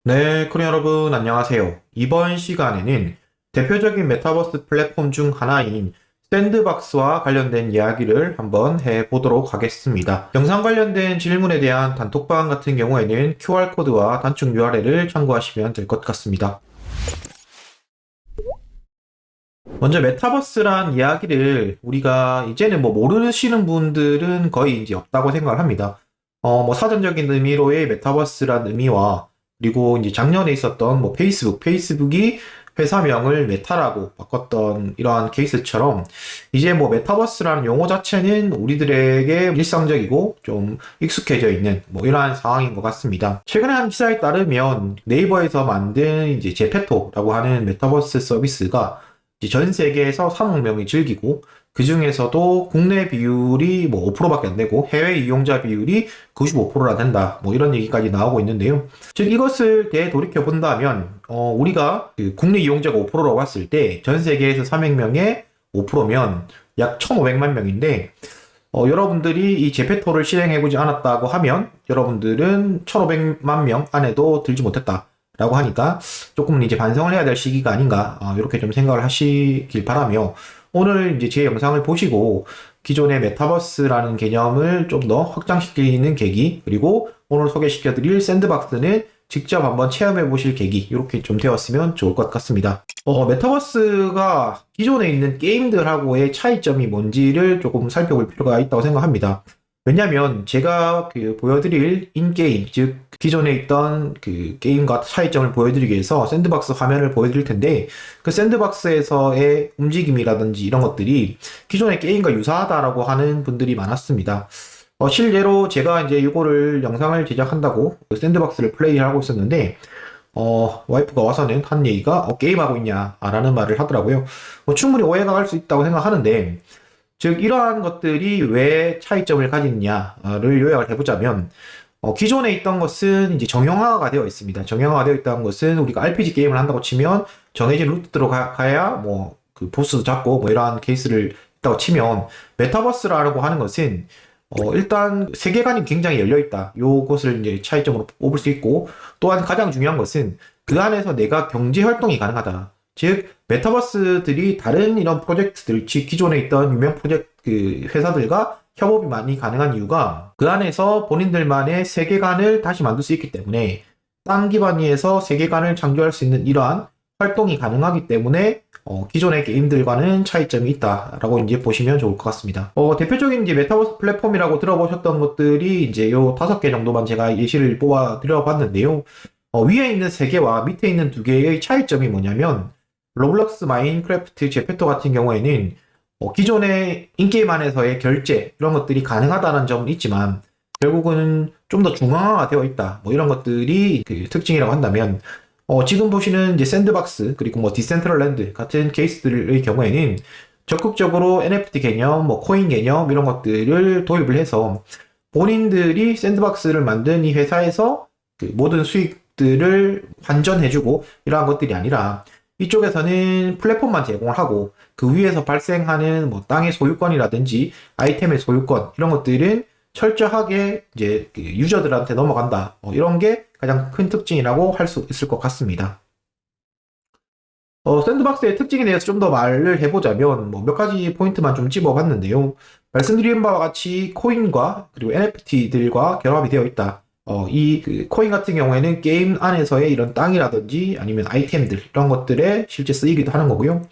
네, 코리안 여러분, 안녕하세요. 이번 시간에는 대표적인 메타버스 플랫폼 중 하나인 샌드박스와 관련된 이야기를 한번 해보도록 하겠습니다. 영상 관련된 질문에 대한 단톡방 같은 경우에는 QR코드와 단축 URL을 참고하시면 될 것 같습니다. 먼저 메타버스란 이야기를 우리가 이제는 모르시는 분들은 거의 이제 없다고 생각을 합니다. 사전적인 의미로의 메타버스란 의미와 그리고 이제 작년에 있었던 페이스북이 회사명을 메타라고 바꿨던 이러한 케이스처럼 이제 메타버스라는 용어 자체는 우리들에게 일상적이고 좀 익숙해져 있는 이러한 상황인 것 같습니다. 최근에 한 기사에 따르면 네이버에서 만든 이제 제페토라고 하는 메타버스 서비스가 이제 전 세계에서 3억 명이 즐기고 그 중에서도 국내 비율이 5%밖에 안 되고 해외 이용자 비율이 95%나 된다. 이런 얘기까지 나오고 있는데요. 즉 이것을 되돌이켜 본다면 우리가 그 국내 이용자가 5%라고 했을 때 전 세계에서 300명의 5%면 약 1,500만 명인데 여러분들이 이 제페토를 실행해보지 않았다고 하면 여러분들은 1,500만 명 안에도 들지 못했다. 라고 하니까 조금 이제 반성을 해야 될 시기가 아닌가 이렇게 좀 생각을 하시길 바라며 오늘 이제 제 영상을 보시고 기존의 메타버스라는 개념을 좀 더 확장시키는 계기 그리고 오늘 소개시켜드릴 샌드박스는 직접 한번 체험해 보실 계기 이렇게 좀 되었으면 좋을 것 같습니다. 메타버스가 기존에 있는 게임들하고의 차이점이 뭔지를 조금 살펴볼 필요가 있다고 생각합니다. 왜냐면 제가 보여드릴 인게임, 즉 기존에 있던 그 게임과 차이점을 보여드리기 위해서 샌드박스 화면을 보여드릴 텐데 그 샌드박스에서의 움직임이라든지 이런 것들이 기존의 게임과 유사하다라고 하는 분들이 많았습니다. 실제로 제가 이제 이거를 영상을 제작한다고 그 샌드박스를 플레이하고 있었는데 와이프가 와서는 한 얘기가 게임하고 있냐 라는 말을 하더라고요. 충분히 오해가 갈 수 있다고 생각하는데 즉 이러한 것들이 왜 차이점을 가지느냐를 요약을 해보자면 기존에 있던 것은 이제 정형화가 되어 있습니다. 정형화가 되어 있다는 것은 우리가 RPG 게임을 한다고 치면 정해진 루트로 가야 그 보스도 잡고 이러한 케이스를 있다고 치면 메타버스라고 하는 것은 일단 세계관이 굉장히 열려 있다. 요것을 이제 차이점으로 뽑을 수 있고 또한 가장 중요한 것은 그 안에서 내가 경제 활동이 가능하다. 즉 메타버스들이 다른 이런 프로젝트들, 즉 기존에 있던 유명 프로젝트 그 회사들과 협업이 많이 가능한 이유가 그 안에서 본인들만의 세계관을 다시 만들 수 있기 때문에 땅 기반 위에서 세계관을 창조할 수 있는 이러한 활동이 가능하기 때문에 기존의 게임들과는 차이점이 있다라고 이제 보시면 좋을 것 같습니다. 대표적인 이제 메타버스 플랫폼이라고 들어보셨던 것들이 이제 요 5개 정도만 제가 예시를 뽑아 드려봤는데요. 위에 있는 3개와 밑에 있는 2개의 차이점이 뭐냐면 로블록스, 마인크래프트, 제페토 같은 경우에는 기존의 인게임 안에서의 결제 이런 것들이 가능하다는 점은 있지만 결국은 좀 더 중앙화가 되어 있다. 이런 것들이 그 특징이라고 한다면 지금 보시는 이제 샌드박스 그리고 디센트럴랜드 같은 케이스들의 경우에는 적극적으로 NFT 개념, 코인 개념 이런 것들을 도입을 해서 본인들이 샌드박스를 만든 이 회사에서 그 모든 수익들을 환전해주고 이러한 것들이 아니라 이쪽에서는 플랫폼만 제공을 하고 그 위에서 발생하는 땅의 소유권이라든지 아이템의 소유권 이런 것들은 철저하게 이제 그 유저들한테 넘어간다. 이런 게 가장 큰 특징이라고 할 수 있을 것 같습니다. 샌드박스의 특징에 대해서 좀 더 말을 해보자면 몇 가지 포인트만 좀 찝어봤는데요. 말씀드린 바와 같이 코인과 그리고 NFT들과 결합이 되어 있다. 그 코인 같은 경우에는 게임 안에서의 이런 땅이라든지 아니면 아이템들 이런 것들에 실제 쓰이기도 하는 거고요.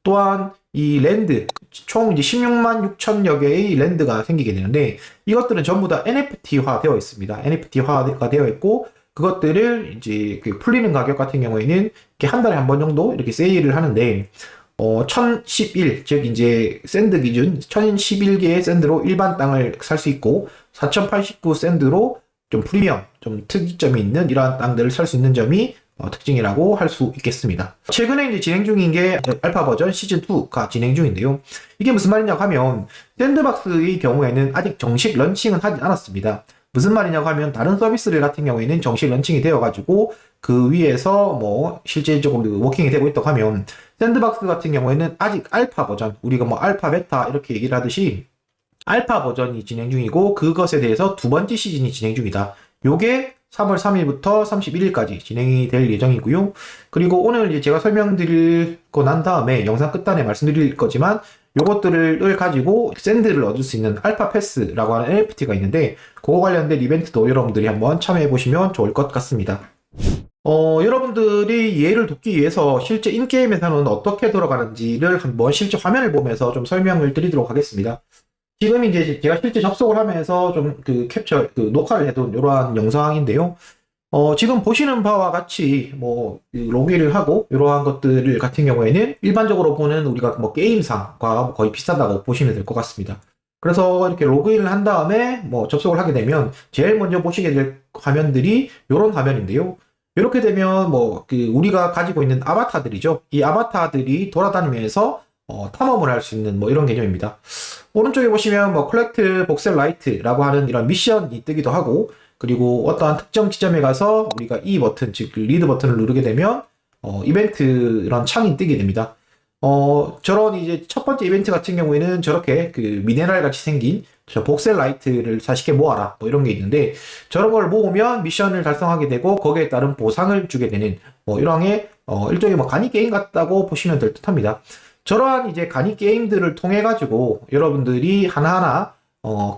또한 이 랜드 총 이제 16만 6천여 개의 랜드가 생기게 되는데 이것들은 전부 다 NFT화 되어 있습니다. NFT화가 되어 있고 그것들을 이제 그 풀리는 가격 같은 경우에는 이렇게 한 달에 한 번 정도 이렇게 세일을 하는데 1011, 즉 이제 샌드 기준 1011개의 샌드로 일반 땅을 살 수 있고 4089 샌드로 좀 프리미엄, 좀 특이점이 있는 이러한 땅들을 살 수 있는 점이 특징이라고 할 수 있겠습니다. 최근에 이제 진행 중인 게 알파 버전 시즌2가 진행 중인데요. 이게 무슨 말이냐고 하면 샌드박스의 경우에는 아직 정식 런칭은 하지 않았습니다. 무슨 말이냐고 하면 다른 서비스들 같은 경우에는 정식 런칭이 되어가지고 그 위에서 실제적으로 워킹이 되고 있다고 하면 샌드박스 같은 경우에는 아직 알파 버전, 우리가 알파 베타 이렇게 얘기를 하듯이 알파 버전이 진행 중이고 그것에 대해서 두 번째 시즌이 진행 중이다. 요게 3월 3일부터 31일까지 진행이 될 예정이고요. 그리고 오늘 이제 제가 설명드리고 난 다음에 영상 끝단에 말씀드릴 거지만 요것들을 가지고 샌드를 얻을 수 있는 알파 패스라고 하는 NFT가 있는데 그거 관련된 이벤트도 여러분들이 한번 참여해 보시면 좋을 것 같습니다. 여러분들이 이해를 돕기 위해서 실제 인게임에서는 어떻게 돌아가는지를 한번 실제 화면을 보면서 좀 설명을 드리도록 하겠습니다. 지금 이제 제가 실제 접속을 하면서 좀 녹화를 해둔 이러한 영상인데요. 지금 보시는 바와 같이 로그인을 하고 이러한 것들을 같은 경우에는 일반적으로 보는 우리가 게임상과 거의 비슷하다고 보시면 될 것 같습니다. 그래서 이렇게 로그인을 한 다음에 접속을 하게 되면 제일 먼저 보시게 될 화면들이 이런 화면인데요. 이렇게 되면 우리가 가지고 있는 아바타들이죠. 이 아바타들이 돌아다니면서 탐험을 할 수 있는 이런 개념입니다. 오른쪽에 보시면 콜렉트 복셀 라이트라고 하는 이런 미션이 뜨기도 하고, 그리고 어떠한 특정 지점에 가서 우리가 이 버튼, 즉 리드 버튼을 누르게 되면 이벤트 이런 창이 뜨게 됩니다. 저런 이제 첫 번째 이벤트 같은 경우에는 저렇게 미네랄 같이 생긴 저 복셀 라이트를 40개 모아라 이런 게 있는데, 저런 걸 모으면 미션을 달성하게 되고 거기에 따른 보상을 주게 되는 일종의 간이 게임 같다고 보시면 될 듯합니다. 저러한 이제 간이 게임들을 통해 가지고 여러분들이 하나하나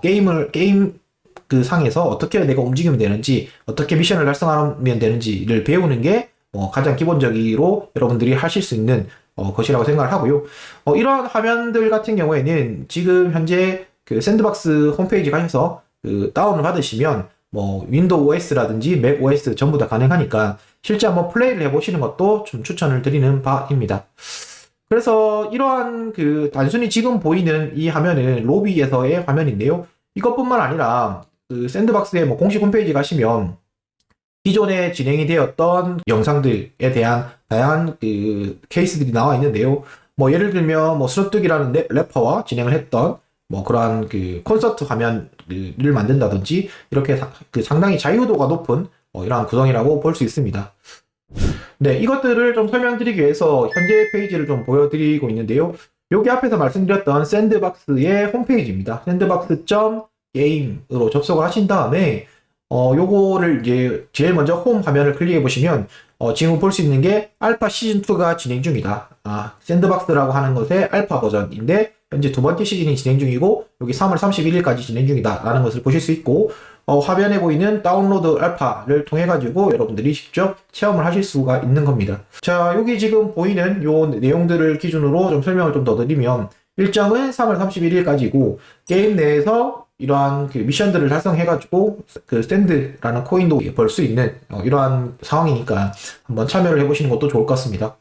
게임 상에서 어떻게 내가 움직이면 되는지, 어떻게 미션을 달성하면 되는지를 배우는 게 가장 기본적으로 여러분들이 하실 수 있는 것이라고 생각을 하고요. 이러한 화면들 같은 경우에는 지금 현재 샌드박스 홈페이지 가셔서 다운을 받으시면 윈도우 OS라든지 맥 OS 전부 다 가능하니까 실제 한번 플레이를 해보시는 것도 좀 추천을 드리는 바입니다. 그래서 이러한 단순히 지금 보이는 이 화면은 로비에서의 화면인데요. 이것뿐만 아니라 샌드박스의 공식 홈페이지 가시면 기존에 진행이 되었던 영상들에 대한 다양한 케이스들이 나와 있는데요. 예를 들면 스눕독이라는 래퍼와 진행을 했던 그러한 콘서트 화면을 만든다든지 이렇게 상당히 자유도가 높은 이러한 구성이라고 볼 수 있습니다. 네, 이것들을 좀 설명드리기 위해서 현재 페이지를 좀 보여드리고 있는데요. 여기 앞에서 말씀드렸던 샌드박스의 홈페이지입니다. sandbox.game으로 접속을 하신 다음에 요거를 이제 제일 먼저 홈 화면을 클릭해 보시면 지금 볼 수 있는 게 알파 시즌2가 진행 중이다. 샌드박스라고 하는 것의 알파 버전인데 현재 두 번째 시즌이 진행 중이고 여기 3월 31일까지 진행 중이다 라는 것을 보실 수 있고, 화면에 보이는 다운로드 알파를 통해 가지고 여러분들이 직접 체험을 하실 수가 있는 겁니다. 자, 여기 지금 보이는 요 내용들을 기준으로 좀 설명을 좀 더 드리면, 일정은 3월 31일까지고 게임 내에서 이러한 미션들을 달성해 가지고 샌드라는 코인도 벌 수 있는 이러한 상황이니까 한번 참여를 해보시는 것도 좋을 것 같습니다.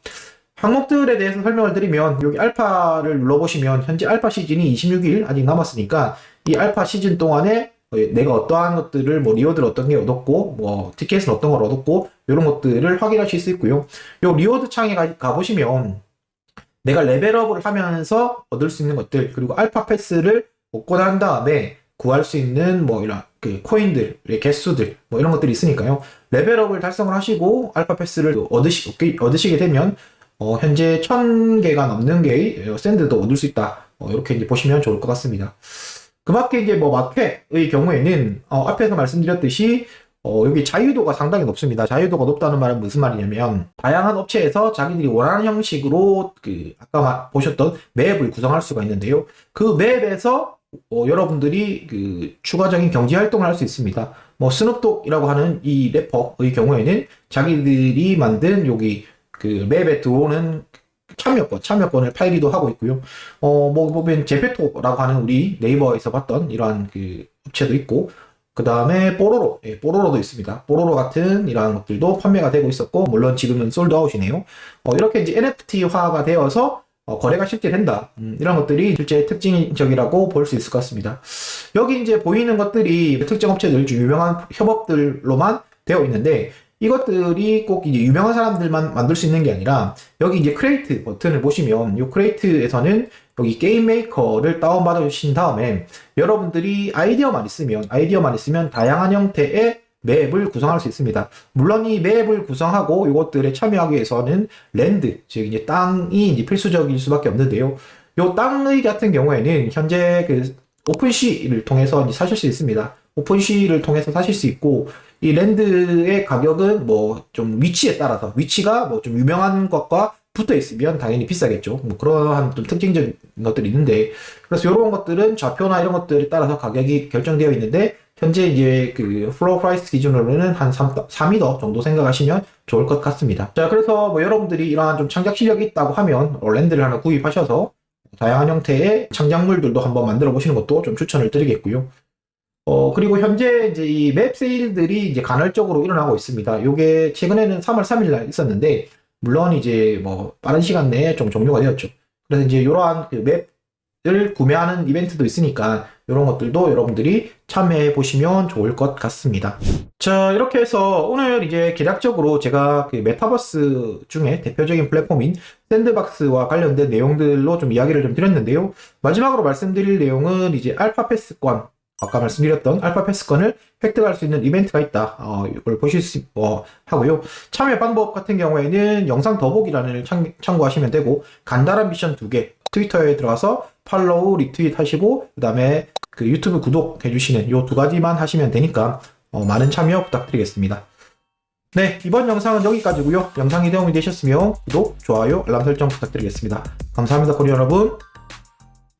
항목들에 대해서 설명을 드리면, 여기 알파를 눌러보시면 현재 알파 시즌이 26일 아직 남았으니까 이 알파 시즌 동안에 내가 어떠한 것들을 리워드를 어떤 게 얻었고 티켓은 어떤 걸 얻었고 이런 것들을 확인하실 수 있고요. 요 리워드 창에 가보시면 내가 레벨업을 하면서 얻을 수 있는 것들, 그리고 알파 패스를 얻고 난 다음에 구할 수 있는 이런 코인들의 개수들 이런 것들이 있으니까요. 레벨업을 달성을 하시고 알파 패스를 얻으시게 되면 현재 1000개가 넘는 개의 샌드도 얻을 수 있다. 이렇게 이제 보시면 좋을 것 같습니다. 그 밖에 이제 마켓의 경우에는 앞에서 말씀드렸듯이 여기 자유도가 상당히 높습니다. 자유도가 높다는 말은 무슨 말이냐면, 다양한 업체에서 자기들이 원하는 형식으로 아까 보셨던 맵을 구성할 수가 있는데요. 그 맵에서 여러분들이 추가적인 경제 활동을 할 수 있습니다. 스눕독이라고 하는 이 래퍼의 경우에는 자기들이 만든 여기 맵에 들어오는 참여권을 팔기도 하고 있고요. 보면 제페토라고 하는 우리 네이버에서 봤던 이러한 업체도 있고, 그 다음에 뽀로로도 있습니다. 뽀로로 같은 이러한 것들도 판매가 되고 있었고, 물론 지금은 솔드아웃이네요. 이렇게 이제 NFT화가 되어서 거래가 실제 된다. 이런 것들이 실제 특징적이라고 볼 수 있을 것 같습니다. 여기 이제 보이는 것들이 특정 업체들 중 유명한 협업들로만 되어 있는데, 이것들이 꼭 이제 유명한 사람들만 만들 수 있는 게 아니라, 여기 이제 크레이트 버튼을 보시면 이 크레이트에서는 여기 게임 메이커를 다운받아 주신 다음에 여러분들이 아이디어만 있으면 다양한 형태의 맵을 구성할 수 있습니다. 물론 이 맵을 구성하고 이것들에 참여하기 위해서는 랜드, 즉 이제 땅이 이제 필수적일 수밖에 없는데요. 요 땅의 같은 경우에는 현재 오픈시를 통해서 이제 사실 수 있습니다. 오픈시를 통해서 사실 수 있고, 이 랜드의 가격은 뭐 좀 위치에 따라서 위치가 뭐 좀 유명한 것과 붙어 있으면 당연히 비싸겠죠. 뭐 그러한 좀 특징적인 것들이 있는데, 그래서 이런 것들은 좌표나 이런 것들에 따라서 가격이 결정되어 있는데, 현재 이제 그 플로어 프라이스 기준으로는 한 3미터 정도 생각하시면 좋을 것 같습니다. 자, 그래서 뭐 여러분들이 이러한 좀 창작 실력이 있다고 하면 랜드를 하나 구입하셔서 다양한 형태의 창작물들도 한번 만들어 보시는 것도 좀 추천을 드리겠고요. 그리고 현재 이제 이 맵 세일들이 이제 간헐적으로 일어나고 있습니다. 요게 최근에는 3월 3일 날 있었는데, 물론 이제 뭐 빠른 시간 내에 좀 종료가 되었죠. 그래서 이제 이러한 그 맵을 구매하는 이벤트도 있으니까 이런 것들도 여러분들이 참여해 보시면 좋을 것 같습니다. 자, 이렇게 해서 오늘 이제 개략적으로 제가 그 메타버스 중에 대표적인 플랫폼인 샌드박스와 관련된 내용들로 좀 이야기를 좀 드렸는데요. 마지막으로 말씀드릴 내용은 이제 알파 패스권, 아까 말씀드렸던 알파 패스권을 획득할 수 있는 이벤트가 있다. 이걸 보실 수 하고요. 참여 방법 같은 경우에는 영상 더보기란을 참고하시면 되고, 간단한 미션 2개, 트위터에 들어가서 팔로우, 리트윗 하시고, 그 다음에 그 유튜브 구독해 주시는 요 2가지만 하시면 되니까 많은 참여 부탁드리겠습니다. 네, 이번 영상은 여기까지고요. 영상이 도움이 되셨으면 구독, 좋아요, 알람 설정 부탁드리겠습니다. 감사합니다, 코리아 여러분.